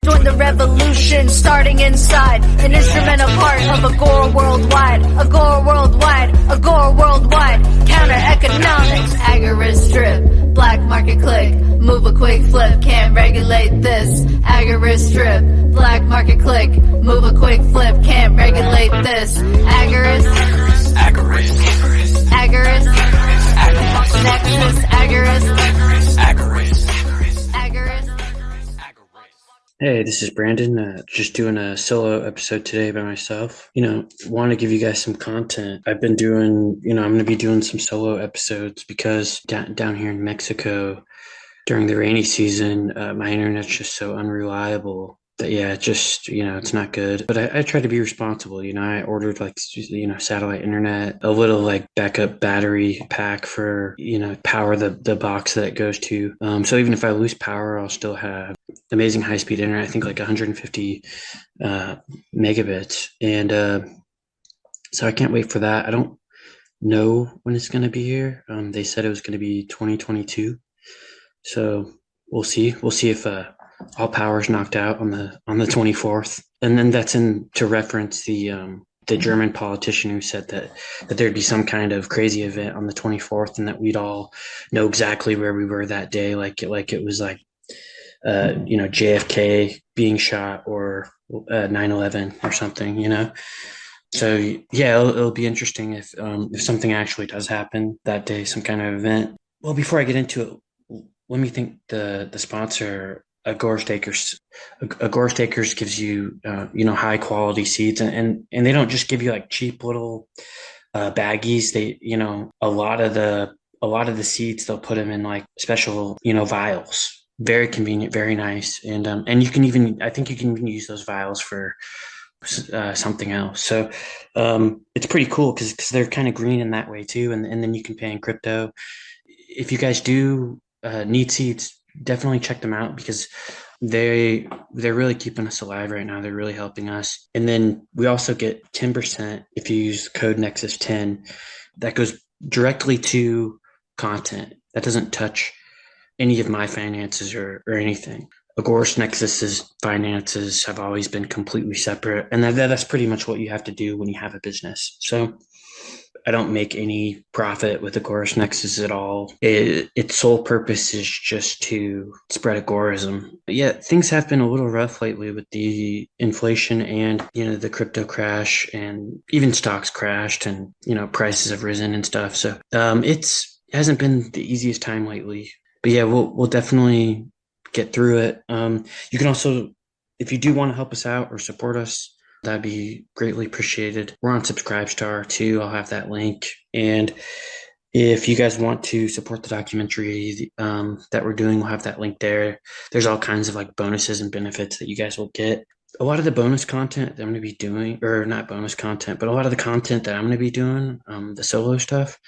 Join the revolution starting inside. An instrumental part of Agora worldwide. Agora worldwide. Agora worldwide. Counter economics. Agorist strip. Black market click. Move a quick flip. Can't regulate this. Agorist strip. Black market click. Move a quick flip. Can't regulate this. Agorist. Agorist. Agorist. Agorist. Nexus. Agorist. Agorist. Agorist. Hey, this is Brandon, just doing a solo episode today by myself. Want to give you guys some content. I've been doing, I'm going to be doing some solo episodes because down here in Mexico during the rainy season, my internet's just so unreliable that, it's not good. But I try to be responsible. I ordered satellite internet, a little backup battery pack for, power the box that it goes to. So even if I lose power, I'll still have amazing high-speed internet. I think 150 megabits. And so I can't wait for that. I don't know when it's going to be here. They said it was going to be 2022. So we'll see. We'll see if all power's knocked out on the 24th. And then that's to reference the German politician who said that there'd be some kind of crazy event on the 24th and that we'd all know exactly where we were that day, like it was JFK being shot or 9/11 or something, So yeah, it'll be interesting if something actually does happen that day, some kind of event. Well, before I get into it, let me thank the sponsor, Agorist Acres. Agorist Acres gives you high quality seeds, and they don't just give you cheap little baggies. They a lot of the seeds, they'll put them in special vials. Very convenient, very nice, and you can even, I think you can even use those vials for something else. So it's pretty cool because they're kind of green in that way too, and then you can pay in crypto. If you guys do need seeds, definitely check them out because they're really keeping us alive right now. They're really helping us. And then we also get 10% if you use code Nexus10. That goes directly to content. That doesn't touch any of my finances or anything. Agorist Nexus's finances have always been completely separate, and that's pretty much what you have to do when you have a business. So I don't make any profit with Agorist Nexus at all. Its sole purpose is just to spread agorism. But yeah, things have been a little rough lately with the inflation and the crypto crash, and even stocks crashed, and prices have risen and stuff. So it hasn't been the easiest time lately. But yeah, we'll definitely get through it. You can also, if you do want to help us out or support us, that'd be greatly appreciated. We're on Subscribestar too. I'll have that link. And if you guys want to support the documentary that we're doing, we'll have that link there. There's all kinds of bonuses and benefits that you guys will get. A lot of the bonus content that I'm going to be doing, or not bonus content, but a lot of the content that I'm going to be doing, the solo stuff,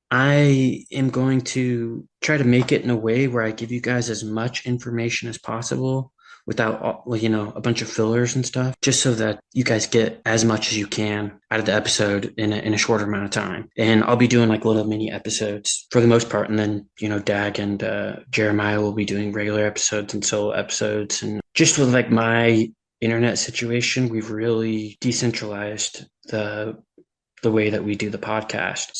I am going to try to make it in a way where I give you guys as much information as possible without, a bunch of fillers and stuff, just so that you guys get as much as you can out of the episode in a shorter amount of time. And I'll be doing little mini episodes for the most part. And then, Dag and Jeremiah will be doing regular episodes and solo episodes. And just with my internet situation, we've really decentralized the way that we do the podcast.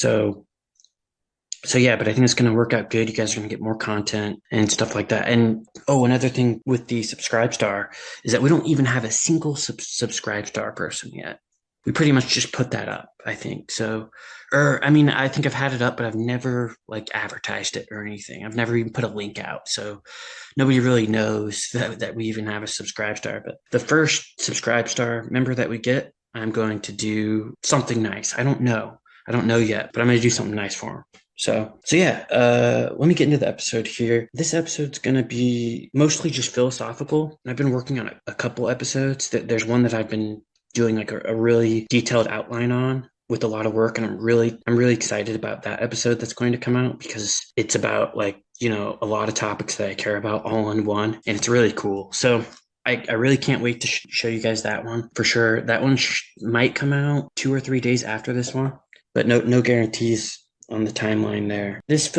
So yeah, but I think it's going to work out good. You guys are going to get more content and stuff like that. And another thing with the Subscribestar is that we don't even have a single Subscribestar person yet. We pretty much just put that up, I think. So, I think I've had it up, but I've never advertised it or anything. I've never even put a link out. So nobody really knows that we even have a Subscribestar. But the first Subscribestar member that we get, I'm going to do something nice. I don't know yet, but I'm going to do something nice for him. So yeah, let me get into the episode here. This episode's going to be mostly just philosophical. I've been working on a couple episodes. There's one that I've been doing a really detailed outline on with a lot of work. And I'm really excited about that episode that's going to come out because it's about a lot of topics that I care about all in one. And it's really cool. So I really can't wait to show you guys that one for sure. That one might come out 2 or 3 days after this one, but no guarantees on the timeline there. This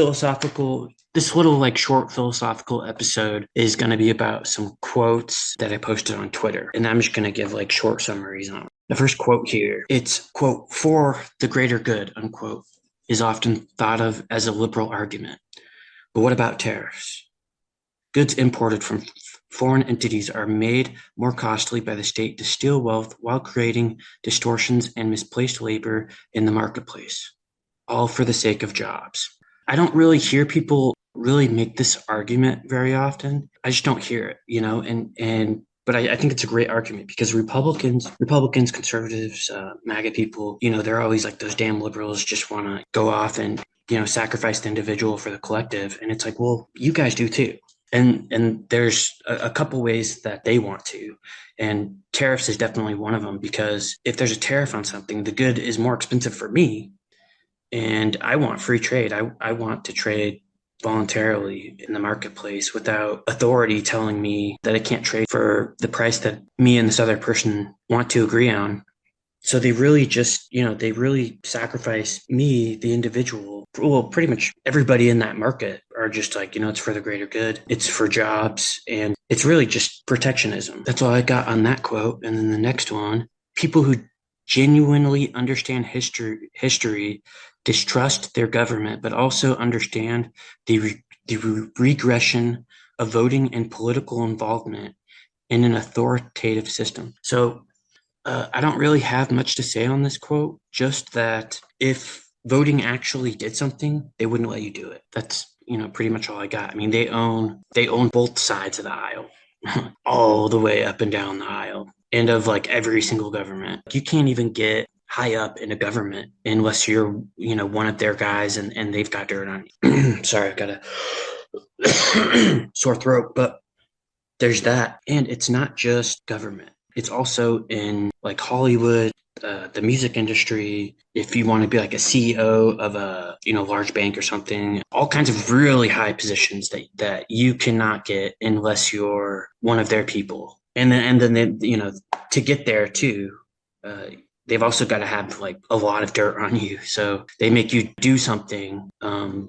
This little like short philosophical episode is going to be about some quotes that I posted on Twitter, and I'm just going to give like short summaries on them. The first quote here, it's quote, "For the greater good," unquote, is often thought of as a liberal argument. But what about tariffs? Goods imported from foreign entities are made more costly by the state to steal wealth while creating distortions and misplaced labor in the marketplace, all for the sake of jobs. I don't really hear people really make this argument very often. I just don't hear it, but I think it's a great argument because Republicans, conservatives, MAGA people, they're always like those damn liberals just want to go off and, sacrifice the individual for the collective. And it's like, well, you guys do too. And there's a couple ways that they want to. And tariffs is definitely one of them, because if there's a tariff on something, the good is more expensive for me. And I want free trade. I want to trade voluntarily in the marketplace without authority telling me that I can't trade for the price that me and this other person want to agree on. So they really just, they really sacrifice me, the individual. Well, pretty much everybody in that market are just like, it's for the greater good. It's for jobs, and it's really just protectionism. That's all I got on that quote. And then the next one, people who genuinely understand history distrust their government, but also understand the regression of voting and political involvement in an authoritative system. So I don't really have much to say on this quote, just that if voting actually did something, they wouldn't let you do it. That's, pretty much all I got. I mean, they own both sides of the aisle, all the way up and down the aisle, and of like every single government. You can't even get high up in a government unless you're, one of their guys and they've got dirt on you. Sorry, I've got a sore throat, but there's that. And it's not just government. It's also in like Hollywood, the music industry. If you want to be like a CEO of a, large bank or something, all kinds of really high positions that you cannot get unless you're one of their people. And then they, to get there too, they've also got to have like a lot of dirt on you. So they make you do something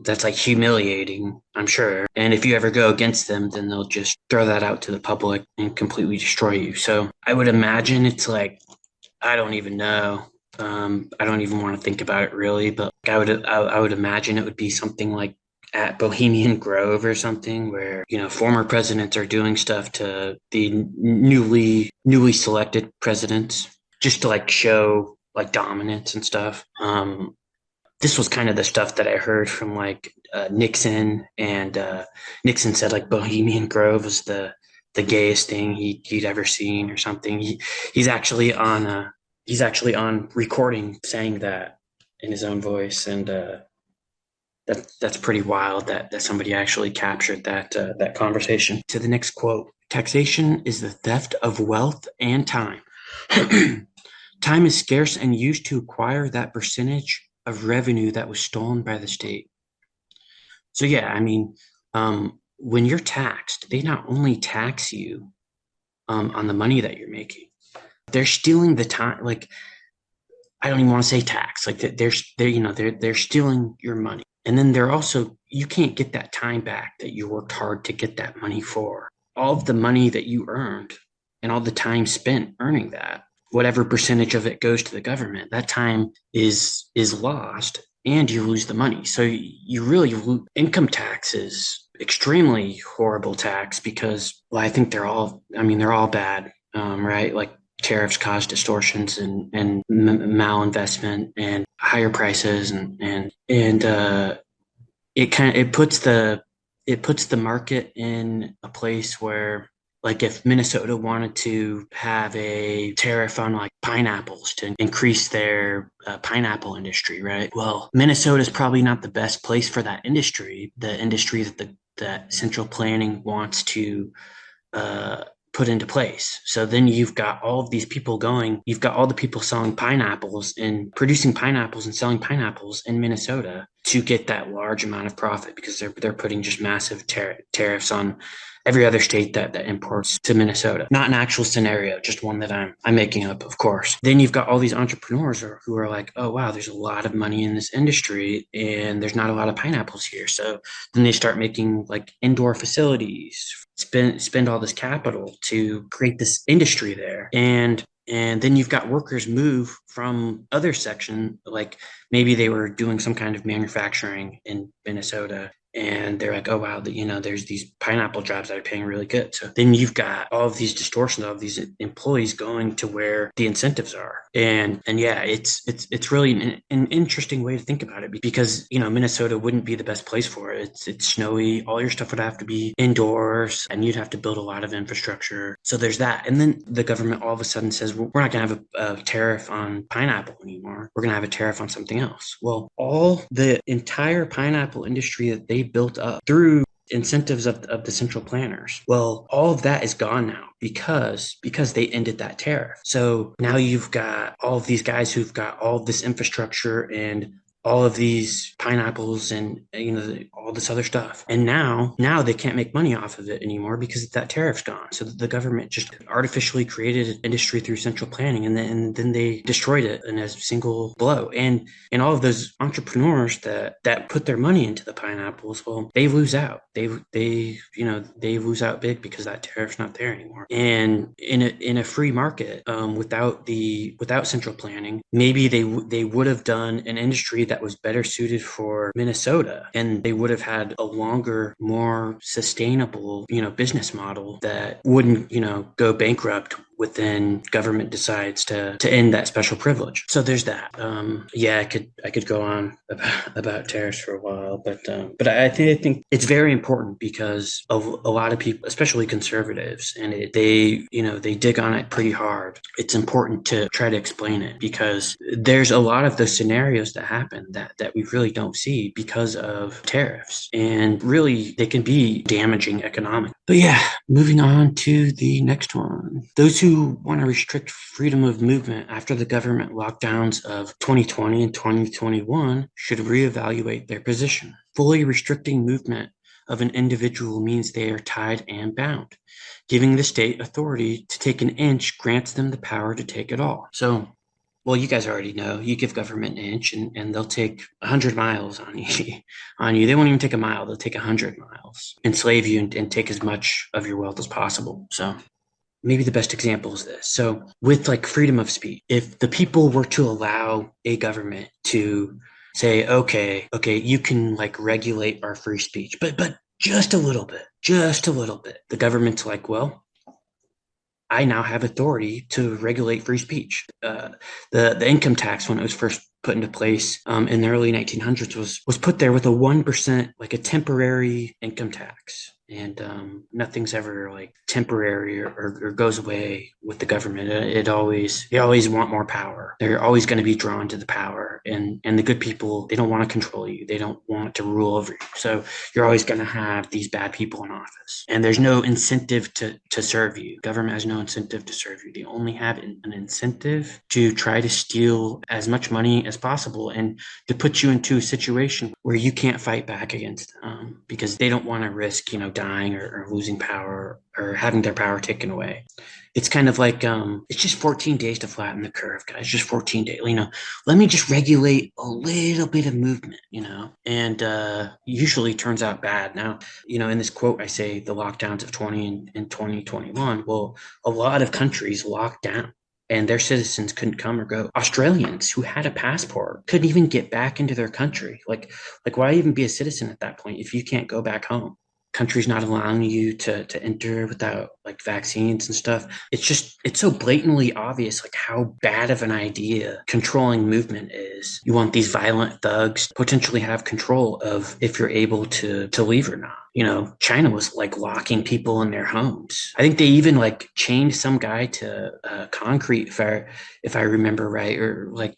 that's like humiliating, I'm sure. And if you ever go against them, then they'll just throw that out to the public and completely destroy you. So I would imagine it's like, I don't even know. I don't even want to think about it really, but I would imagine it would be something like at Bohemian Grove or something, where former presidents are doing stuff to the newly selected presidents, just to like show like dominance and stuff. This was kind of the stuff that I heard from like Nixon, and Nixon said like Bohemian Grove was the gayest thing he'd ever seen or something. He's actually on recording saying that in his own voice, and that's pretty wild that somebody actually captured that conversation. To the next quote: "Taxation is the theft of wealth and time. Time is scarce and used to acquire that percentage of revenue that was stolen by the state." So yeah, I mean, when you're taxed, they not only tax you on the money that you're making, they're stealing the time. Like, I don't even want to say tax. Like they're stealing your money, and then they're also, you can't get that time back that you worked hard to get that money for. All of the money that you earned and all the time spent earning that, whatever percentage of it goes to the government, that time is lost, and you lose the money. So you really lose. Income tax is extremely horrible tax because, well, I think they're all bad, right? Like tariffs cause distortions and malinvestment and higher prices, and it puts the market in a place where, like, if Minnesota wanted to have a tariff on like pineapples to increase their pineapple industry, right? Well, Minnesota is probably not the best place for that industry, the industry that central planning wants to put into place. So then you've got all of these people going, you've got all the people selling pineapples and producing pineapples and selling pineapples in Minnesota to get that large amount of profit because they're putting just massive tariffs on every other state that imports to Minnesota. Not an actual scenario, just one that I'm making up, of course. Then you've got all these entrepreneurs who are like, oh wow, there's a lot of money in this industry and there's not a lot of pineapples here. So then they start making like indoor facilities, spend all this capital to create this industry there. And then you've got workers move from other section, like maybe they were doing some kind of manufacturing in Minnesota and they're like, oh wow, there's these pineapple jobs that are paying really good. So then you've got all of these distortions of these employees going to where the incentives are. And yeah, it's really an interesting way to think about it because, Minnesota wouldn't be the best place for it. It's snowy. All your stuff would have to be indoors and you'd have to build a lot of infrastructure. So there's that. And then the government all of a sudden says, well, we're not going to have a tariff on pineapple anymore. We're going to have a tariff on something else. Well, all the entire pineapple industry that they built up through incentives of the central planners. Well, all of that is gone now because they ended that tariff. So now you've got all of these guys who've got all of this infrastructure and all of these pineapples and all this other stuff. And now they can't make money off of it anymore because that tariff's gone. So the government just artificially created an industry through central planning and then they destroyed it in a single blow. And all of those entrepreneurs that put their money into the pineapples, well, they lose out. They lose out big because that tariff's not there anymore. And in a free market, without central planning, maybe they would have done an industry that was better suited for Minnesota, and they would have had a longer, more sustainable, business model that wouldn't, go bankrupt within government decides to end that special privilege. So there's that. I could go on about tariffs for a while, but I think it's very important because of a lot of people, especially conservatives, and they dig on it pretty hard. It's important to try to explain it because there's a lot of those scenarios that happen that we really don't see because of tariffs, and really they can be damaging economically. But yeah, moving on to the next one. Those who want to restrict freedom of movement after the government lockdowns of 2020 and 2021 should reevaluate their position. Fully restricting movement of an individual means they are tied and bound. Giving the state authority to take an inch grants them the power to take it all. So, well, you guys already know, you give government an inch and they'll take 100 miles on you. They won't even take a mile. They'll take 100 miles, enslave you and take as much of your wealth as possible. So maybe the best example is this. So with like freedom of speech, if the people were to allow a government to say, okay, you can like regulate our free speech, but just a little bit, the government's like, well, I now have authority to regulate free speech. The income tax, when it was first put into place in the early 1900s, was put there with a 1%, like a temporary income tax. And nothing's ever like temporary or goes away with the government. They always want more power. They're always going to be drawn to the power. And the good people, they don't want to control you. They don't want to rule over you. So you're always going to have these bad people in office. And there's no incentive to serve you. Government has no incentive to serve you. They only have an incentive to try to steal as much money as possible and to put you into a situation where you can't fight back against them because they don't want to risk, dying or losing power or having their power taken away. It's kind of like, it's just 14 days to flatten the curve, guys. Just 14 days, let me just regulate a little bit of movement, and usually turns out bad. Now, in this quote, I say the lockdowns of 20 and 2021. Well, a lot of countries locked down and their citizens couldn't come or go. Australians who had a passport couldn't even get back into their country. Like why even be a citizen at that point if you can't go back home? Countries not allowing you to enter without like vaccines and stuff. It's so blatantly obvious like how bad of an idea controlling movement is. You want these violent thugs to potentially have control of if you're able to leave or not. China was like locking people in their homes. I think they even like chained some guy to concrete if I remember right, or like,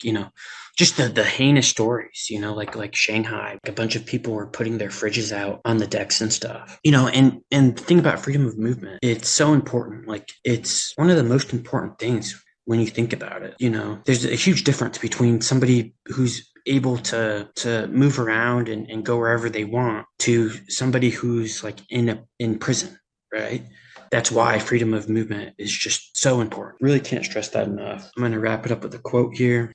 just the heinous stories, like Shanghai, a bunch of people were putting their fridges out on the decks and stuff, and the thing about freedom of movement, it's so important. Like, it's one of the most important things when you think about it. There's a huge difference between somebody who's able to move around and go wherever they want to somebody who's like in prison, right? That's why freedom of movement is just so important. Really can't stress that enough. I'm going to wrap it up with a quote here.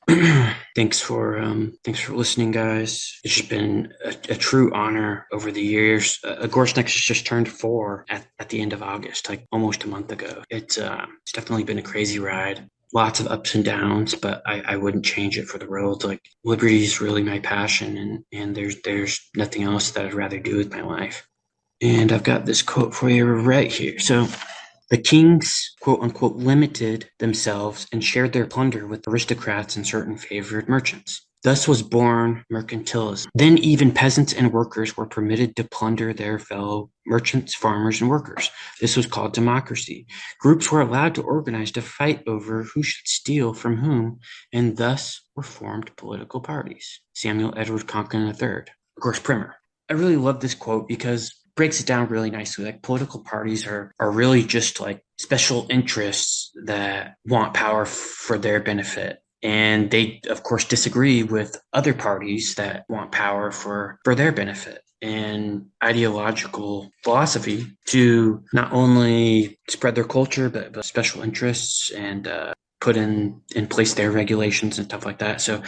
Thanks for listening, guys. It's just been a true honor over the years. Agorist Acres just turned 4 at the end of August, like almost a month ago. It's definitely been a crazy ride. Lots of ups and downs, but I wouldn't change it for the world. Like, liberty is really my passion, and there's nothing else that I'd rather do with my life. And I've got this quote for you right here. So, the kings, quote unquote, limited themselves and shared their plunder with aristocrats and certain favored merchants. Thus was born mercantilism. Then even peasants and workers were permitted to plunder their fellow merchants, farmers, and workers. This was called democracy. Groups were allowed to organize to fight over who should steal from whom, and thus were formed political parties. Samuel Edward Conklin III, of course, Primer. I really love this quote because breaks it down really nicely. Like, political parties are really just like special interests that want power for their benefit. And they, of course, disagree with other parties that want power for their benefit. And ideological philosophy to not only spread their culture, but special interests and put in place their regulations and stuff like that. So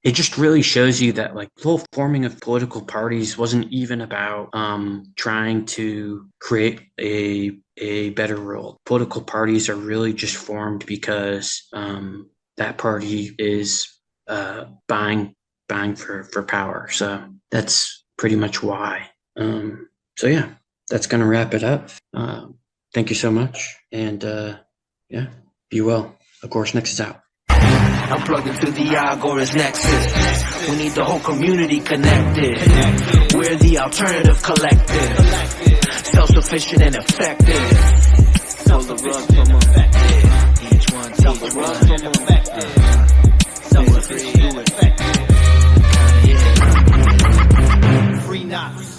it just really shows you that, like, the whole forming of political parties wasn't even about trying to create a better world. Political parties are really just formed because that party is buying for power. So that's pretty much why. So yeah, that's gonna wrap it up. Thank you so much, and yeah, be well. Agorist Nexus is out. I'm plugging through the Agorist Nexus. We need the whole community connected. We're the alternative collective, self-sufficient and effective. Tell the rug from effective. Each one take the rug from effective. Self-sufficient and effective. Free Knox.